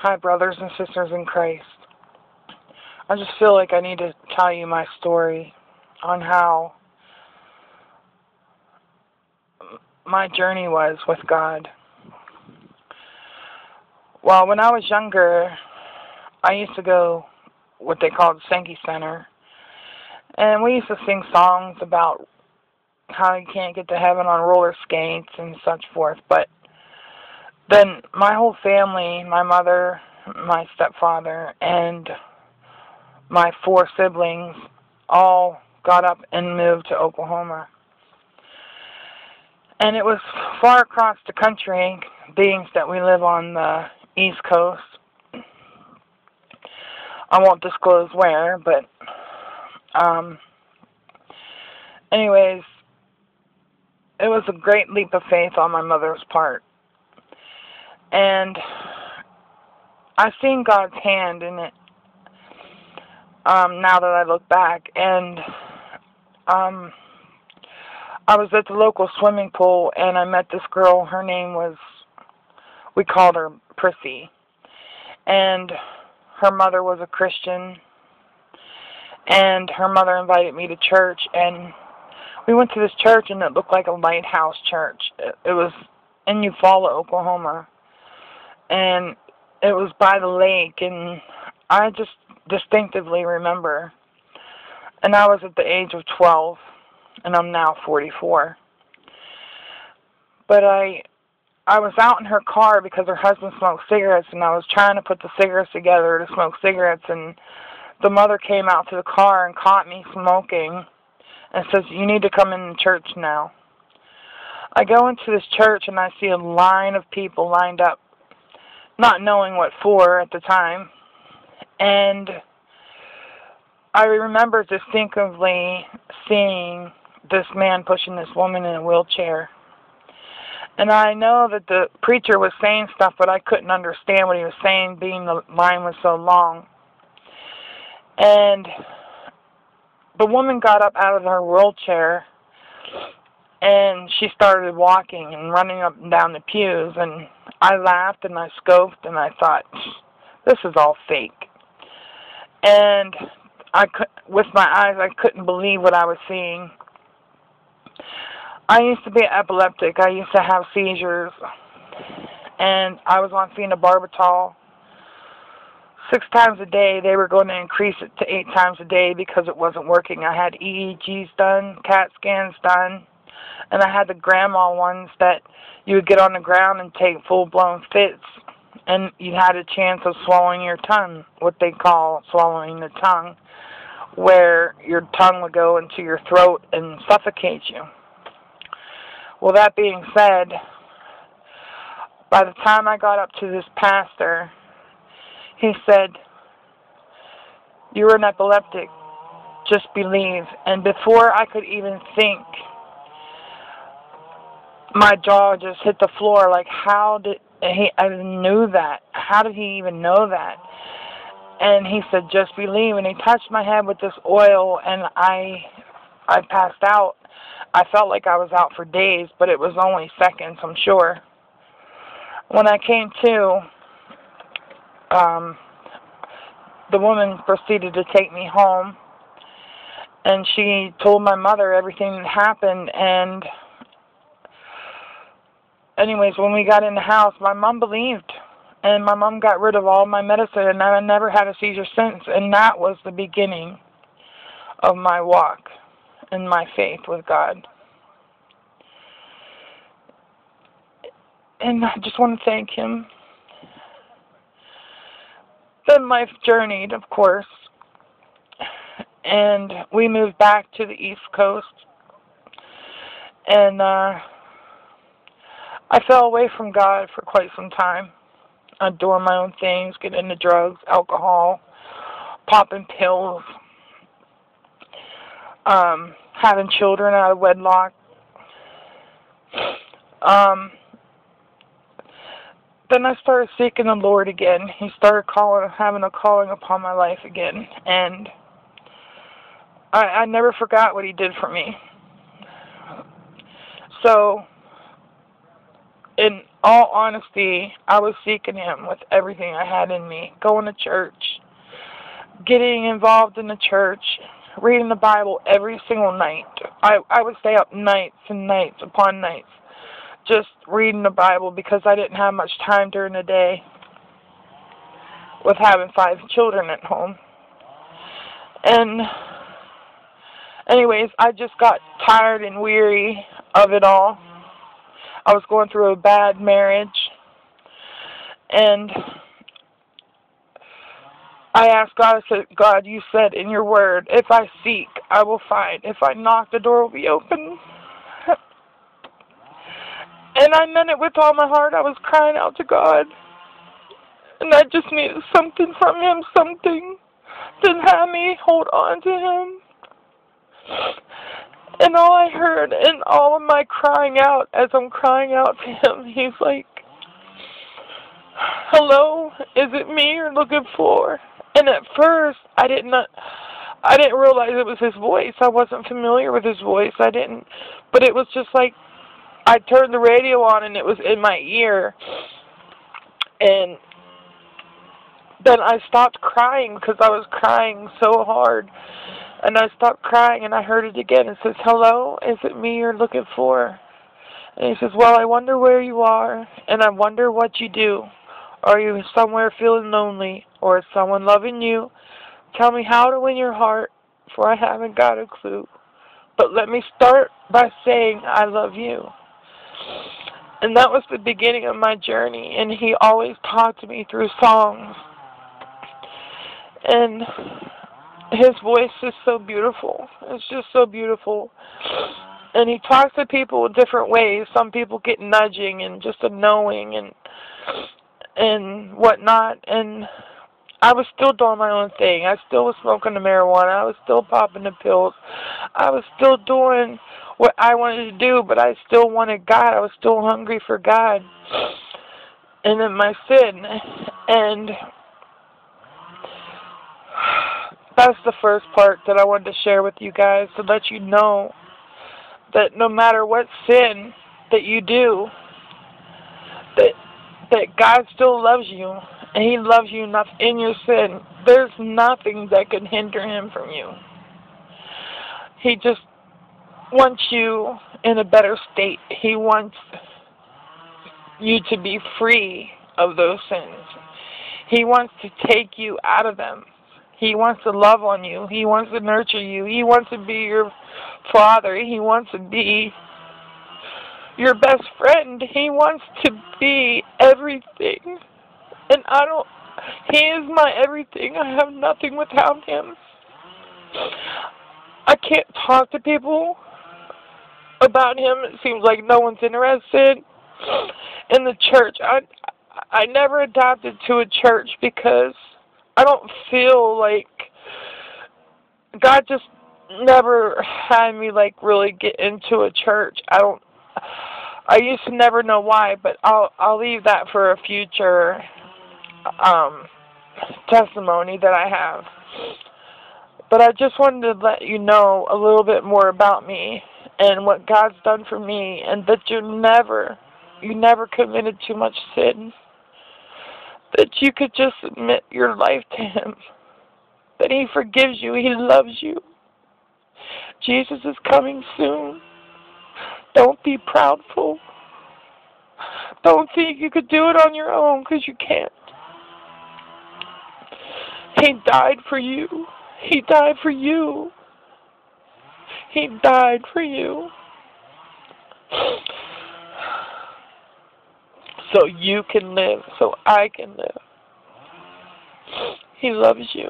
Hi, brothers and sisters in Christ. I just feel like I need to tell you my story on how my journey was with God. Well, when I was younger, I used to go what they called Sankey Center, and we used to sing songs about how you can't get to heaven on roller skates and such forth. But then my whole family, my mother, my stepfather, and my 4 siblings all got up and moved to Oklahoma. And it was far across the country, being that we live on the East Coast. I won't disclose where, but anyways, it was a great leap of faith on my mother's part. And I've seen God's hand in it now that I look back. And I was at the local swimming pool, and I met this girl. Her name was, we called her Prissy. And her mother was a Christian. And her mother invited me to church. And we went to this church, and it looked like a lighthouse church. It was in Eufaula, Oklahoma. And it was by the lake. And I just distinctively remember. And I was at the age of 12. And I'm now 44. But I was out in her car because her husband smoked cigarettes, and I was trying to put the cigarettes together to smoke cigarettes, and the mother came out to the car and caught me smoking and says, "You need to come in church now." I go into this church, and I see a line of people lined up, not knowing what for at the time. And I remember distinctively seeing this man pushing this woman in a wheelchair. And I know that the preacher was saying stuff, but I couldn't understand what he was saying, being the line was so long. And the woman got up out of her wheelchair, and she started walking and running up and down the pews. And I laughed, and I scoped, and I thought, this is all fake. And with my eyes, I couldn't believe what I was seeing. I used to be epileptic. I used to have seizures, and I was on phenobarbital 6 times a day. They were going to increase it to 8 times a day because it wasn't working. I had EEGs done, CAT scans done, and I had the grandma ones that you would get on the ground and take full-blown fits, and you had a chance of swallowing your tongue, what they call swallowing the tongue, where your tongue would go into your throat and suffocate you. Well, that being said, by the time I got up to this pastor, he said, "You're an epileptic. Just believe." And before I could even think, my jaw just hit the floor. Like, how did he? I knew that. How did he even know that? And he said, "Just believe." And he touched my head with this oil, and I passed out. I felt like I was out for days, but it was only seconds, I'm sure. When I came to, the woman proceeded to take me home, and she told my mother everything that happened. And anyways, when we got in the house, my mom believed, and my mom got rid of all my medicine, and I never had a seizure since. And that was the beginning of my walk and my faith with God. And I just want to thank Him. Then life journeyed, of course, and we moved back to the East Coast, and I fell away from God for quite some time. I'd do my own things, get into drugs, alcohol, popping pills, having children out of wedlock. Then I started seeking the Lord again. He started having a calling upon my life again. And I never forgot what He did for me. So, in all honesty, I was seeking Him with everything I had in me. Going to church, getting involved in the church, reading the Bible every single night. I would stay up nights and nights upon nights just reading the Bible because I didn't have much time during the day with having 5 children at home. And anyways, I just got tired and weary of it all. I was going through a bad marriage, and I asked God, I said, God, you said in your word, if I seek, I will find. If I knock, the door will be open. And I meant it with all my heart. I was crying out to God. And I just needed something from Him, something to have me hold on to Him. And all I heard in all of my crying out, as I'm crying out to Him, He's like, hello, is it me you're looking for? And at first, I didn't realize it was His voice. I wasn't familiar with His voice. But it was just like, I turned the radio on and it was in my ear. And then I stopped crying because I was crying so hard. And I stopped crying and I heard it again. It says, hello, is it me you're looking for? And He says, well, I wonder where you are and I wonder what you do. Are you somewhere feeling lonely or is someone loving you? Tell me how to win your heart, for I haven't got a clue. But let me start by saying I love you. And that was the beginning of my journey, and He always talked to me through songs. And His voice is so beautiful. It's just so beautiful. And He talks to people in different ways. Some people get nudging and just a knowing and whatnot. And I was still doing my own thing. I still was smoking the marijuana. I was still popping the pills. I was still doing what I wanted to do, but I still wanted God. I was still hungry for God. And then my sin. And that's the first part that I wanted to share with you guys, to let you know that no matter what sin that you do, that God still loves you, and He loves you enough in your sin. There's nothing that can hinder Him from you. He just wants you in a better state. He wants you to be free of those sins. He wants to take you out of them. He wants to love on you. He wants to nurture you. He wants to be your father. He wants to be your best friend. He wants to be everything. And He is my everything. I have nothing without Him. I can't talk to people about Him. It seems like no one's interested. In the church, I never adopted to a church because I don't feel like God just never had me like really get into a church. I used to never know why, but I'll leave that for a future testimony that I have. But I just wanted to let you know a little bit more about me and what God's done for me, and that you never committed too much sin. That you could just submit your life to Him. That He forgives you. He loves you. Jesus is coming soon. Don't be proudful. Don't think you could do it on your own, because you can't. He died for you. He died for you. He died for you. So you can live. So I can live. He loves you.